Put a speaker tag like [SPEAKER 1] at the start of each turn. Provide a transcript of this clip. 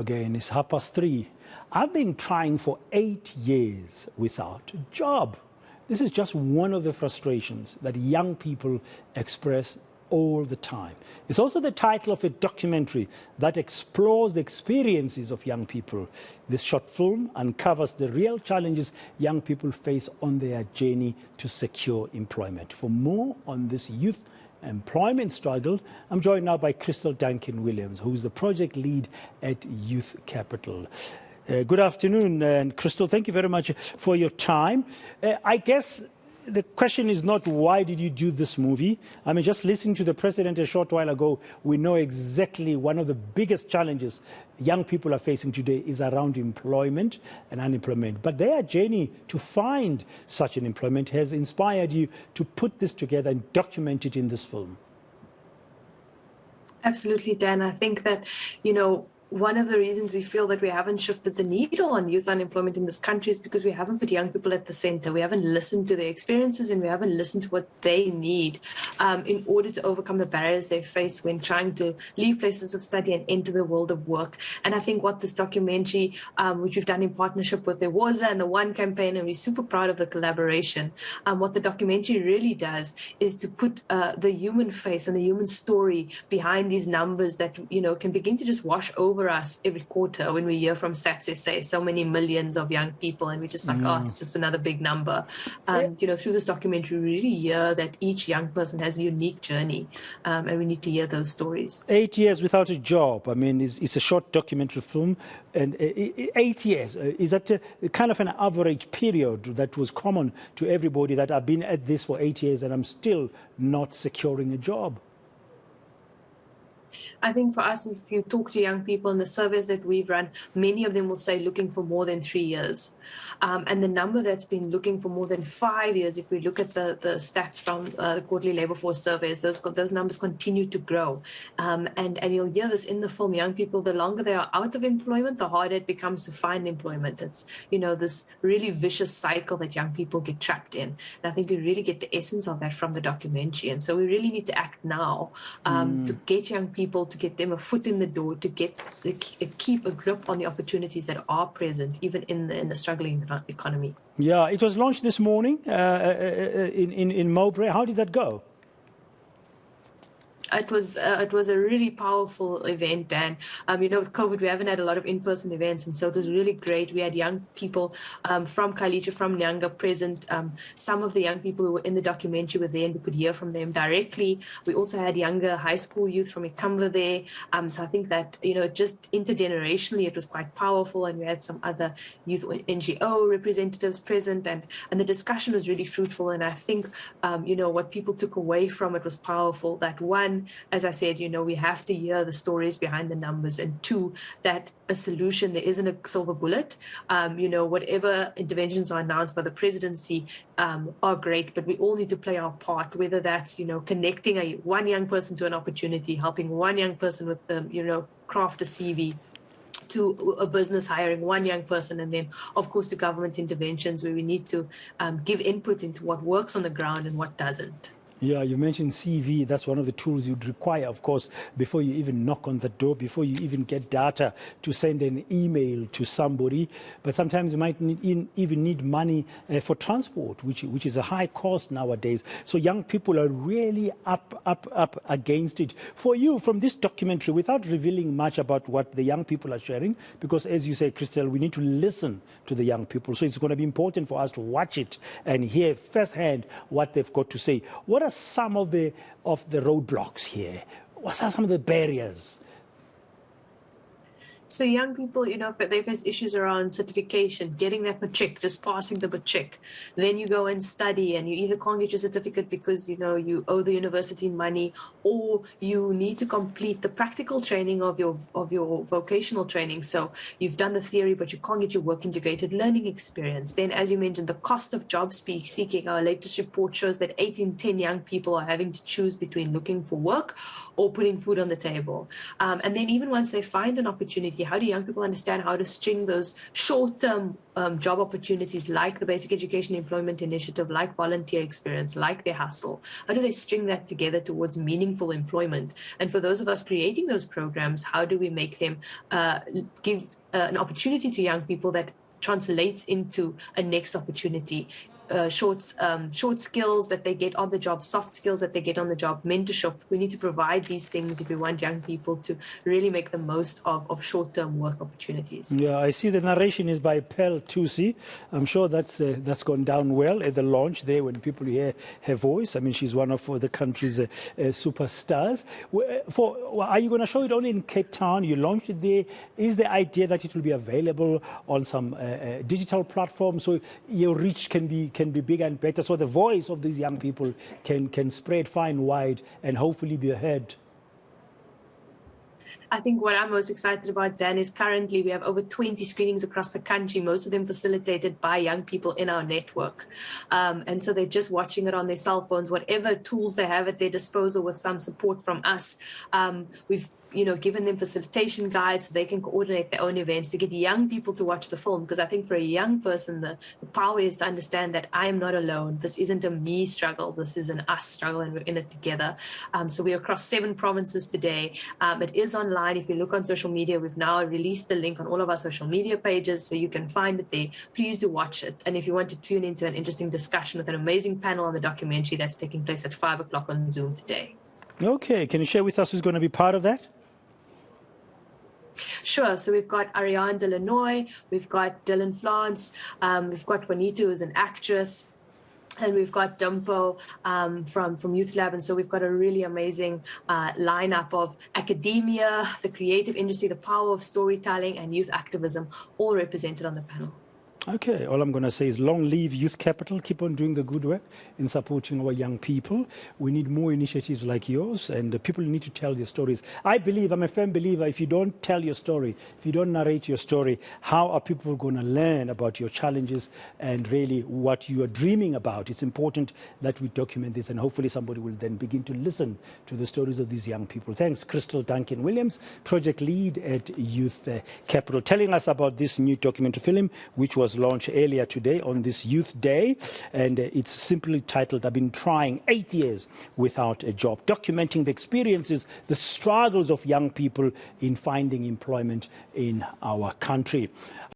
[SPEAKER 1] Again, it's 3:30. I've been trying for 8 years without a job. This is just one of the frustrations that young people express all the time. It's also the title of a documentary that explores the experiences of young people. This short film uncovers the real challenges young people face on their journey to secure employment. For more on this youth employment struggle, I'm joined now by Crystal Duncan-Williams, who's the project lead at Youth Capital. Good afternoon, and Crystal, thank you very much for your time. I guess the question is not why did you do this movie? I mean, just listening to the president a short while ago, we know exactly one of the biggest challenges young people are facing today is around employment and unemployment. But their journey to find such an employment has inspired you to put this together and document it in this film.
[SPEAKER 2] Absolutely, Dan. I think that, one of the reasons we feel that we haven't shifted the needle on youth unemployment in this country is because we haven't put young people at the center. We haven't listened to their experiences and we haven't listened to what they need in order to overcome the barriers they face when trying to leave places of study and enter the world of work. And I think what this documentary, which we've done in partnership with the WASA and the One campaign, and we're super proud of the collaboration, what the documentary really does is to put the human face and the human story behind these numbers that, can begin to just wash over us every quarter when we hear from stats. They say so many millions of young people and we're just like, oh, it's just another big number. Through this documentary, we really hear that each young person has a unique journey, and we need to hear those stories.
[SPEAKER 1] 8 years without a job. I mean, it's a short documentary film, and 8 years, is that kind of an average period that was common to everybody, that I've been at this for 8 years and I'm still not securing a job?
[SPEAKER 2] I think for us, if you talk to young people in the surveys that we've run, many of them will say looking for more than 3 years. And the number that's been looking for more than 5 years, if we look at the stats from the quarterly labor force surveys, those numbers continue to grow. And you'll hear this in the film. Young people, the longer they are out of employment, the harder it becomes to find employment. It's, this really vicious cycle that young people get trapped in. And I think we really get the essence of that from the documentary. And so we really need to act now to get young people, to get them a foot in the door, to keep a grip on the opportunities that are present, even in the struggling economy.
[SPEAKER 1] Yeah, it was launched this morning in Mowbray. How did that go?
[SPEAKER 2] It was a really powerful event, Dan. With COVID, we haven't had a lot of in-person events, and so it was really great. We had young people from Khayelitsha, from Nyanga present. Some of the young people who were in the documentary were there, and we could hear from them directly. We also had younger high school youth from eNCA there. So I think that, just intergenerationally, it was quite powerful, and we had some other youth NGO representatives present, and the discussion was really fruitful. And I think, what people took away from it was powerful. That one, as I said, we have to hear the stories behind the numbers, and two, that a solution, there isn't a silver bullet. Whatever interventions are announced by the presidency are great, but we all need to play our part, whether that's, connecting one young person to an opportunity, helping one young person with craft a CV, to a business hiring one young person, and then, of course, to government interventions where we need to give input into what works on the ground and what doesn't.
[SPEAKER 1] Yeah, you mentioned CV. That's one of the tools you'd require, of course, before you even knock on the door, before you even get data to send an email to somebody. But sometimes you might even need money for transport, which is a high cost nowadays. So young people are really up against it. For you, from this documentary, without revealing much about what the young people are sharing, because as you say, Crystal, we need to listen to the young people. So it's going to be important for us to watch it and hear firsthand what they've got to say. What are some of the roadblocks here? What are some of the barriers?
[SPEAKER 2] So young people, they face issues around certification, getting that matric, just passing the matric. Then you go and study, and you either can't get your certificate because, you owe the university money, or you need to complete the practical training of your vocational training. So you've done the theory, but you can't get your work integrated learning experience. Then, as you mentioned, the cost of job seeking. Our latest report shows that 8 in 10 young people are having to choose between looking for work or putting food on the table. And then even once they find an opportunity, opportunity? How do young people understand how to string those short-term job opportunities like the Basic Education Employment Initiative, like volunteer experience, like their hustle? How do they string that together towards meaningful employment? And for those of us creating those programs, how do we make them give an opportunity to young people that translates into a next opportunity? Short skills that they get on the job, soft skills that they get on the job, mentorship. We need to provide these things if we want young people to really make the most of short-term work opportunities.
[SPEAKER 1] Yeah, I see the narration is by Pearl Tusi. I'm sure that's gone down well at the launch there when people hear her voice. I mean, she's one of the country's superstars. Are you going to show it only in Cape Town? You launched it there. Is the idea that it will be available on some digital platforms so your reach can be bigger and better, so the voice of these young people can spread far and wide and hopefully be heard?
[SPEAKER 2] I think what I'm most excited about, Dan, is currently we have over 20 screenings across the country, most of them facilitated by young people in our network. And so they're just watching it on their cell phones, whatever tools they have at their disposal with some support from us. We've given them facilitation guides so they can coordinate their own events to get young people to watch the film. Because I think for a young person, the power is to understand that I am not alone. This isn't a me struggle. This is an us struggle, and we're in it together. So we're across 7 provinces today. It is online. If you look on social media, we've now released the link on all of our social media pages, so you can find it there. Please do watch it. And if you want to tune into an interesting discussion with an amazing panel on the documentary, that's taking place at 5 o'clock on Zoom today.
[SPEAKER 1] Okay. Can you share with us who's going to be part of that?
[SPEAKER 2] Sure. So we've got Ariane Delanoy, we've got Dylan Flance, we've got Juanito, who's an actress, and we've got Dumpo from Youth Lab. And so we've got a really amazing lineup of academia, the creative industry, the power of storytelling, and youth activism, all represented on the panel.
[SPEAKER 1] Okay, all I'm going to say is long live Youth Capital. Keep on doing the good work in supporting our young people. We need more initiatives like yours, and people need to tell their stories. I'm a firm believer, if you don't tell your story, if you don't narrate your story, how are people going to learn about your challenges and really what you are dreaming about? It's important that we document this, and hopefully somebody will then begin to listen to the stories of these young people. Thanks, Crystal Duncan Williams, project lead at Youth Capital, telling us about this new documentary film, which was launched earlier today on this Youth Day, and it's simply titled, I've been trying 8 years without a job, documenting the experiences, the struggles of young people in finding employment in our country.